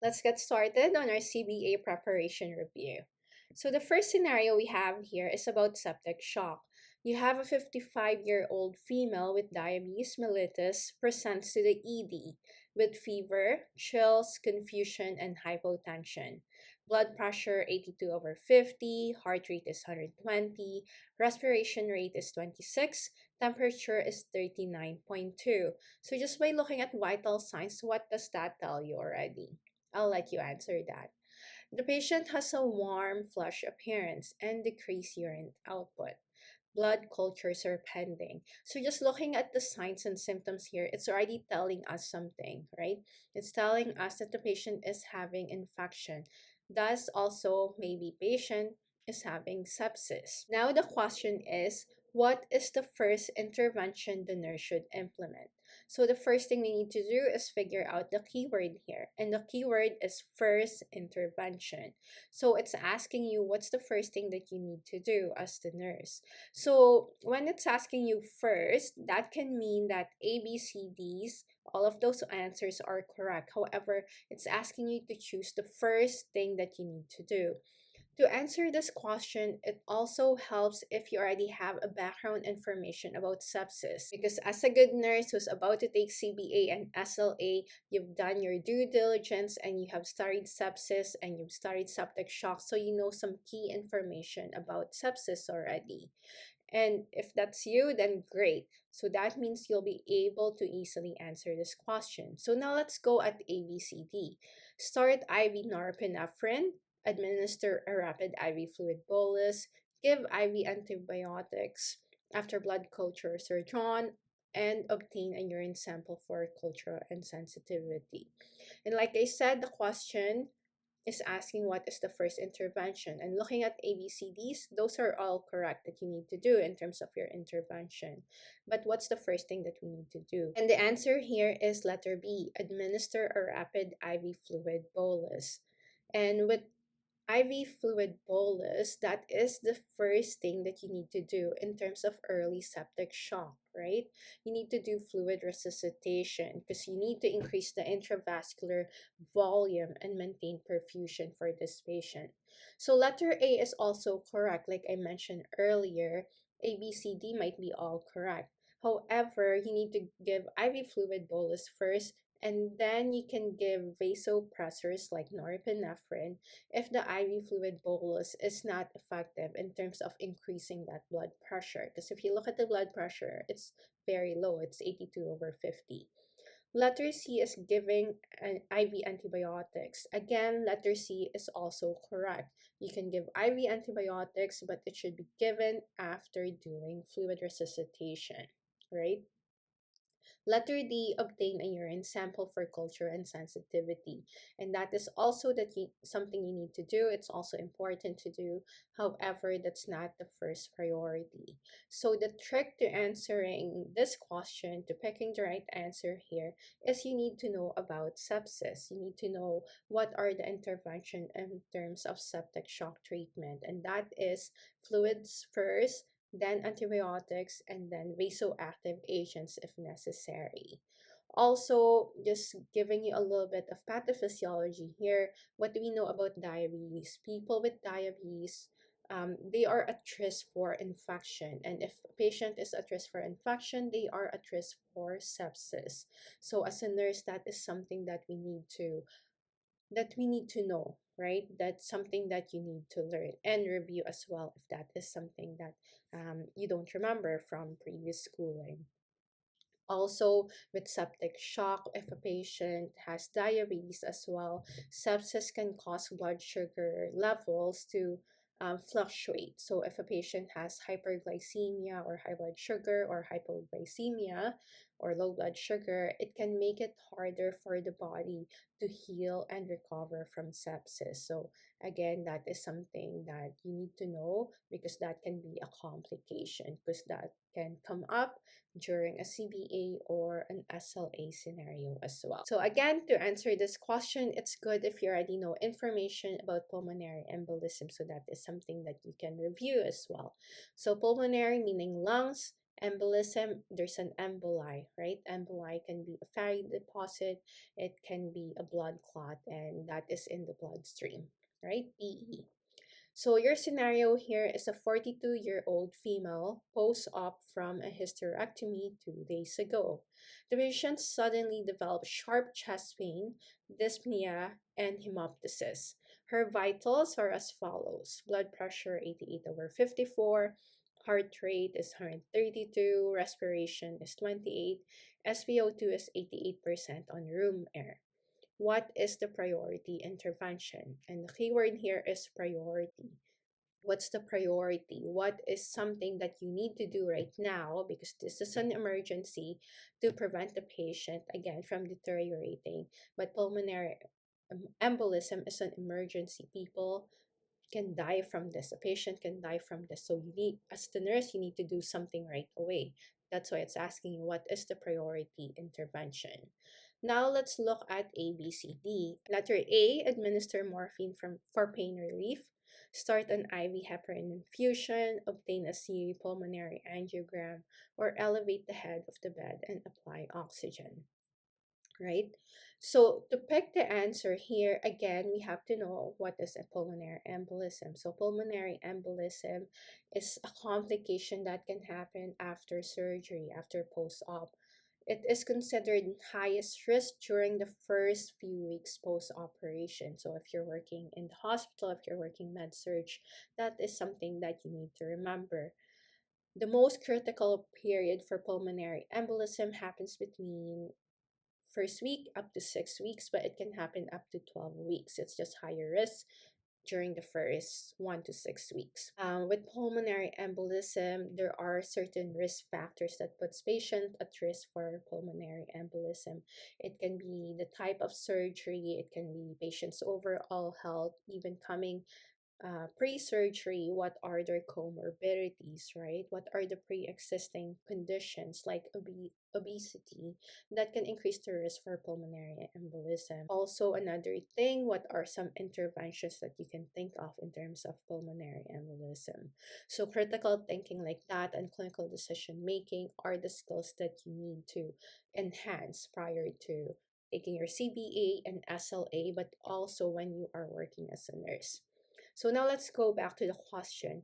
Let's get started on our CBA preparation review. So the first scenario we have here is about septic shock. You have a 55-year-old female with diabetes mellitus presents to the ED with fever, chills, confusion, and hypotension. Blood pressure 82/50, heart rate is 120, respiration rate is 26, temperature is 39.2. So just by looking at vital signs, what does that tell you already? I'll let you answer that. The patient has a warm, flush appearance and decreased urine output. Blood cultures are pending. So just looking at the signs and symptoms here, it's already telling us something, right? It's telling us that the patient is having infection. Thus, also, maybe patient is having sepsis. Now the question is, what is the first intervention the nurse should implement? So the first thing we need to do is figure out the keyword here. And the keyword is first intervention. So it's asking you what's the first thing that you need to do as the nurse. So when it's asking you first, that can mean that A, B, C, D's, all of those answers are correct. However, it's asking you to choose the first thing that you need to do. To answer this question, it also helps if you already have a background information about sepsis. Because as a good nurse who's about to take CBA and SLA, you've done your due diligence and you have studied sepsis and you've studied septic shock, so you know some key information about sepsis already. And if that's you, then great. So that means you'll be able to easily answer this question. So now let's go at ABCD. Start IV norepinephrine, administer a rapid IV fluid bolus, give IV antibiotics after blood cultures are drawn, and obtain a urine sample for culture and sensitivity. And like I said, the question is asking what is the first intervention. And looking at ABCDs, those are all correct that you need to do in terms of your intervention. But what's the first thing that we need to do? And the answer here is letter B, administer a rapid IV fluid bolus. And with IV fluid bolus, that is the first thing that you need to do in terms of early septic shock, right? You need to do fluid resuscitation because you need to increase the intravascular volume and maintain perfusion for this patient. So letter A is also correct. Like I mentioned earlier, A, B, C, D might be all correct. However, you need to give IV fluid bolus first, and then you can give vasopressors like norepinephrine if the IV fluid bolus is not effective in terms of increasing that blood pressure. Because if you look at the blood pressure, it's very low, it's 82/50. Letter C is giving an IV antibiotics. Again, letter C is also correct. You can give IV antibiotics, but it should be given after doing fluid resuscitation, right? Letter D, obtain a urine sample for culture and sensitivity. And that is also something you need to do. It's also important to do. However, that's not the first priority. So the trick to answering this question, to picking the right answer here, is you need to know about sepsis. You need to know what are the intervention in terms of septic shock treatment. And that is fluids first, then antibiotics, and then vasoactive agents if necessary. Also, just giving you a little bit of pathophysiology here. What do we know about diabetes? People with diabetes, they are at risk for infection. And if a patient is at risk for infection, they are at risk for sepsis. So as a nurse, that is something that we need to know, right? That's something that you need to learn and review as well if that is something that you don't remember from previous schooling. Also, with septic shock, if a patient has diabetes as well, sepsis can cause blood sugar levels to fluctuate. So, if a patient has hyperglycemia or high blood sugar or hypoglycemia or low blood sugar, it can make it harder for the body to heal and recover from sepsis. So, again, that is something that you need to know because that can be a complication because that can come up during a CBA or an SLA scenario as well. So again, to answer this question, it's good if you already know information about pulmonary embolism, so that is something that you can review as well. So pulmonary meaning lungs, Embolism, there's an emboli, right? Emboli can be a fatty deposit, it can be a blood clot, and that is in the bloodstream, right? PE. So your scenario here is a 42-year-old female post-op from a hysterectomy 2 days ago. The patient suddenly developed sharp chest pain, dyspnea, and hemoptysis. Her vitals are as follows: blood pressure 88/54, heart rate is 132, respiration is 28, SpO2 is 88% on room air. What is the priority intervention? And the keyword here is priority. What's the priority? What is something that you need to do right now, because this is an emergency, to prevent the patient again from deteriorating? But pulmonary embolism is an emergency. People can die from this. A patient can die from this. So you need, as the nurse, you need to do something right away. That's why it's asking you what is the priority intervention. Now let's look at A, B, C, D. Letter A, administer morphine for pain relief. Start an IV heparin infusion, obtain a CA pulmonary angiogram, or elevate the head of the bed and apply oxygen, right? So to pick the answer here, again, we have to know what is a pulmonary embolism. So pulmonary embolism is a complication that can happen after surgery, after post-op. It is considered highest risk during the first few weeks post-operation. So if you're working in the hospital, if you're working med-surg, that is something that you need to remember. The most critical period for pulmonary embolism happens between first week up to 6 weeks, but it can happen up to 12 weeks. It's just higher risk during the first 1 to 6 weeks. With pulmonary embolism, there are certain risk factors that puts patient at risk for pulmonary embolism. It can be the type of surgery, it can be patient's overall health, even coming pre-surgery, what are their comorbidities, right? What are the pre-existing conditions like obesity that can increase the risk for pulmonary embolism? Also, another thing, what are some interventions that you can think of in terms of pulmonary embolism? So critical thinking like that and clinical decision making are the skills that you need to enhance prior to taking your CBA and SLA, but also when you are working as a nurse. So now let's go back to the question.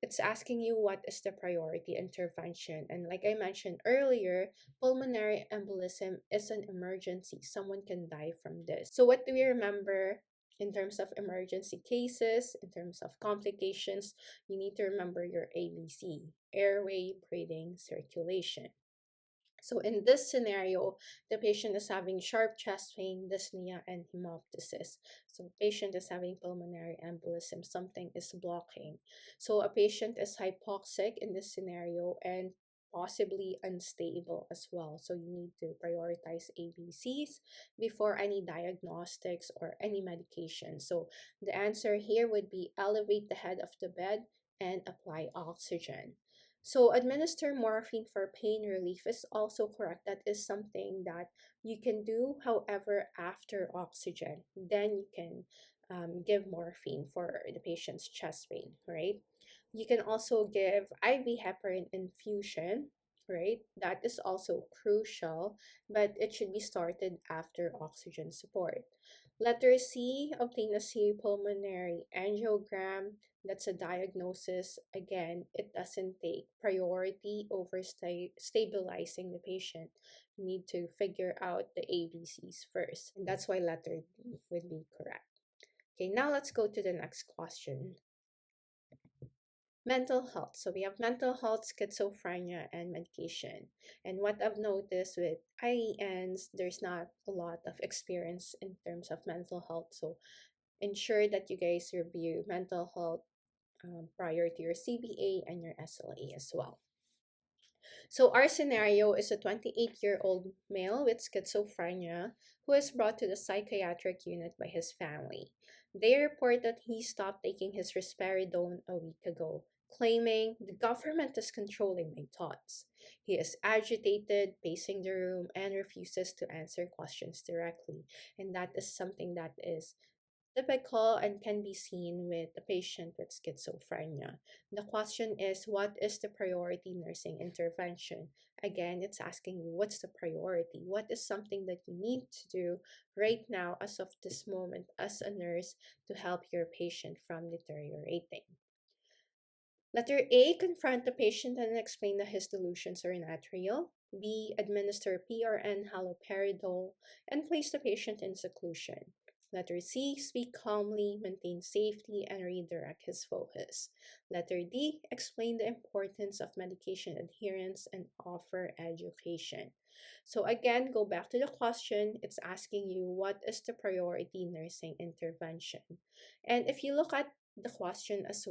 It's asking you what is the priority intervention. And like I mentioned earlier, pulmonary embolism is an emergency. Someone can die from this. So what do we remember in terms of emergency cases, in terms of complications? You need to remember your ABC: airway, breathing, circulation. So in this scenario, the patient is having sharp chest pain, dyspnea, and hemoptysis. So patient is having pulmonary embolism, something is blocking. So a patient is hypoxic in this scenario and possibly unstable as well. So you need to prioritize ABCs before any diagnostics or any medication. So the answer here would be elevate the head of the bed and apply oxygen. So administer morphine for pain relief is also correct. That is something that you can do. However, after oxygen, then you can give morphine for the patient's chest pain, right? You can also give IV heparin infusion, right? That is also crucial, but it should be started after oxygen support. Letter C, obtain a C pulmonary angiogram. That's a diagnosis. Again, it doesn't take priority over stabilizing the patient. You need to figure out the ABCs first. And that's why letter D would be correct. Okay, now let's go to the next question. Mental health. So we have mental health, schizophrenia, and medication. And what I've noticed with IENs, there's not a lot of experience in terms of mental health. So ensure that you guys review mental health prior to your CBA and your SLA as well. So our scenario is a 28-year-old male with schizophrenia who is brought to the psychiatric unit by his family. They report that he stopped taking his risperidone a week ago, claiming the government is controlling my thoughts. He is agitated, pacing the room, and refuses to answer questions directly. And that is something that is Typical and can be seen with the patient with schizophrenia. The question is, what is the priority nursing intervention? Again, it's asking you, what's the priority? What is something that you need to do right now as of this moment as a nurse to help your patient from deteriorating? Letter A, confront the patient and explain that his delusions are not real. B, administer PRN haloperidol and place the patient in seclusion. Letter C, speak calmly, maintain safety, and redirect his focus. Letter D, explain the importance of medication adherence and offer education. So again, go back to the question. It's asking you, what is the priority nursing intervention? And if you look at the question as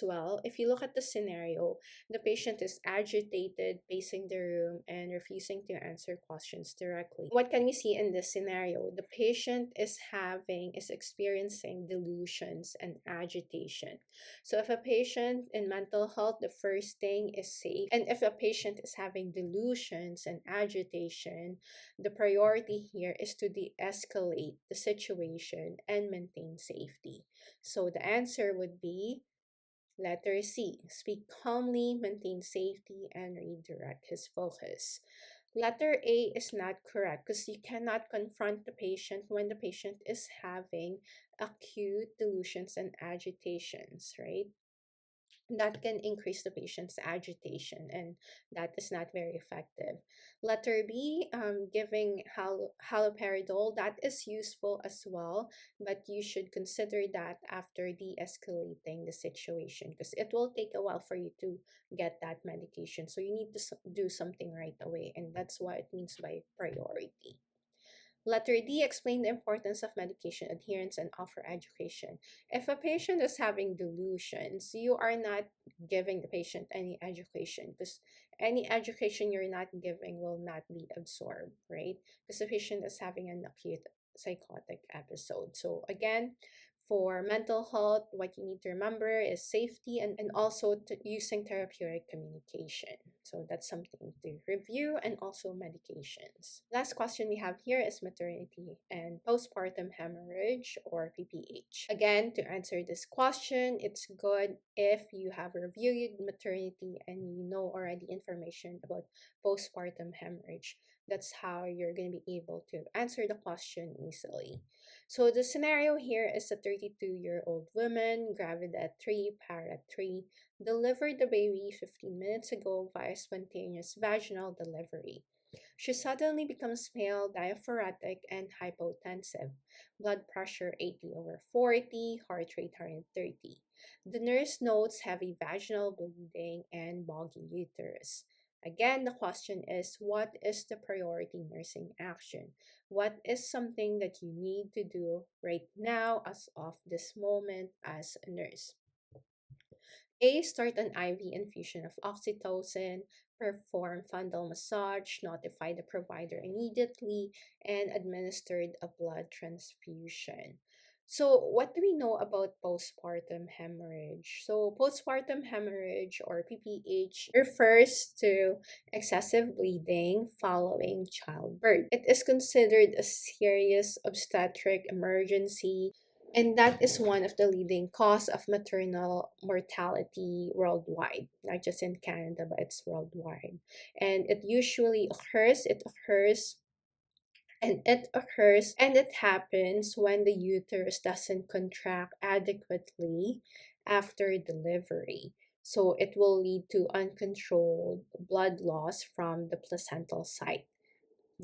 well, if you look at the scenario, the patient is agitated, pacing the room, and refusing to answer questions directly. What can we see in this scenario? The patient is experiencing delusions and agitation. So if a patient in mental health, the first thing is safe. And if a patient is having delusions and agitation, the priority here is to de-escalate the situation and maintain safety. So the answer would be letter C, speak calmly, maintain safety, and redirect his focus. Letter A is not correct because you cannot confront the patient when the patient is having acute delusions and agitations, right? That can increase the patient's agitation, and that is not very effective. Letter B, giving haloperidol, that is useful as well, but you should consider that after de-escalating the situation because it will take a while for you to get that medication. So you need to do something right away, and that's what it means by priority. Letter D, explain the importance of medication adherence and offer education. If a patient is having delusions, you are not giving the patient any education because any education you're not giving will not be absorbed, right? Because the patient is having an acute psychotic episode. So again, for mental health, what you need to remember is safety and also using therapeutic communication. So that's something to review, and also medications. Last question we have here is maternity and postpartum hemorrhage or PPH. Again, to answer this question, it's good if you have reviewed maternity and you know already information about postpartum hemorrhage. That's how you're going to be able to answer the question easily. So the scenario here is a 32-year-old woman, gravid at 3, par at 3, delivered the baby 15 minutes ago via spontaneous vaginal delivery. She suddenly becomes pale, diaphoretic, and hypotensive. Blood pressure 80/40, heart rate 130. The nurse notes heavy vaginal bleeding and boggy uterus. Again, the question is, what is the priority nursing action? What is something that you need to do right now as of this moment as a nurse? A, start an IV infusion of oxytocin, perform fundal massage, notify the provider immediately, and administered a blood transfusion. So, what do we know about postpartum hemorrhage? So, postpartum hemorrhage or PPH refers to excessive bleeding following childbirth. It is considered a serious obstetric emergency, and that is one of the leading cause of maternal mortality worldwide, not just in Canada, but it's worldwide. And and it happens when the uterus doesn't contract adequately after delivery. So it will lead to uncontrolled blood loss from the placental site.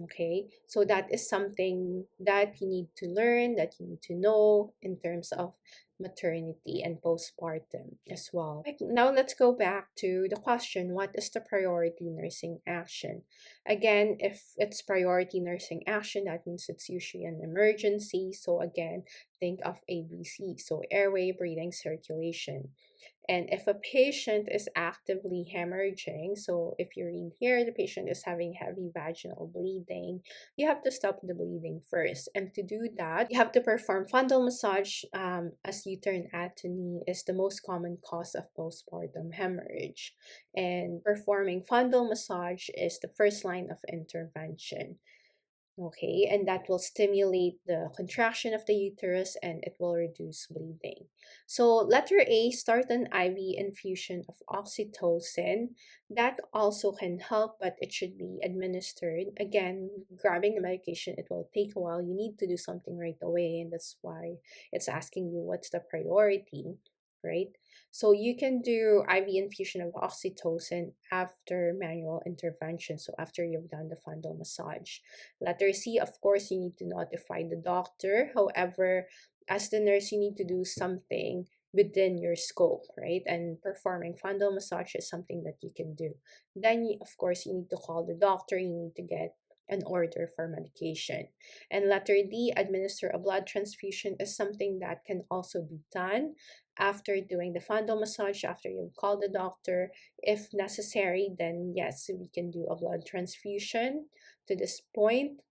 Okay, so that is something that you need to learn, that you need to know in terms of maternity and postpartum as well. Right, now let's go back to the question, what is the priority nursing action? Again, if it's priority nursing action, that means it's usually an emergency. So again, think of ABC. So airway, breathing, circulation. And if a patient is actively hemorrhaging, so if you read here, the patient is having heavy vaginal bleeding, you have to stop the bleeding first. And to do that, you have to perform fundal massage, as uterine atony is the most common cause of postpartum hemorrhage. And performing fundal massage is the first line of intervention. Okay, and that will stimulate the contraction of the uterus and it will reduce bleeding. So letter A, start an IV infusion of oxytocin. That also can help, but it should be administered. Again, grabbing the medication, it will take a while. You need to do something right away, and that's why it's asking you what's the priority, right? So you can do IV infusion of oxytocin after manual intervention, so after you've done the fundal massage. Letter C, of course, you need to notify the doctor. However, as the nurse, you need to do something within your scope, right? And performing fundal massage is something that you can do. Then, of course, you need to call the doctor. You need to get an order for medication. And letter D, administer a blood transfusion is something that can also be done after doing the fundal massage, after you call the doctor. If necessary, then yes, we can do a blood transfusion to this point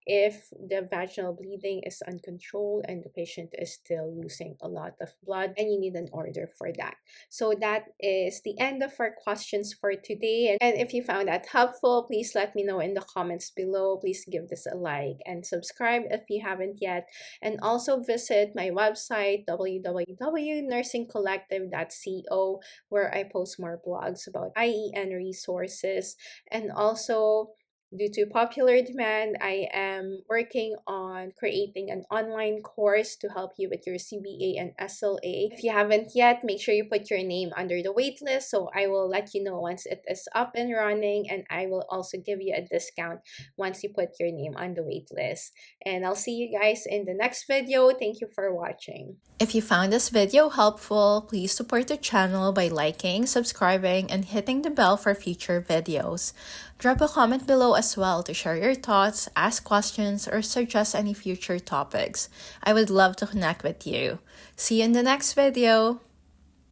if the vaginal bleeding is uncontrolled and the patient is still losing a lot of blood, and you need an order for that. So that is the end of our questions for today. And if you found that helpful, please let me know in the comments below. Please give this a like and subscribe if you haven't yet. And also visit my website, www.nursingcollective.co, where I post more blogs about IEN resources. And also, due to popular demand, I am working on creating an online course to help you with your CBA and SLA. If you haven't yet, make sure you put your name under the waitlist, so I will let you know once it is up and running, and I will also give you a discount once you put your name on the waitlist. And I'll see you guys in the next video. Thank you for watching. If you found this video helpful, please support the channel by liking, subscribing, and hitting the bell for future videos. Drop a comment below as well to share your thoughts, ask questions, or suggest any future topics. I would love to connect with you. See you in the next video!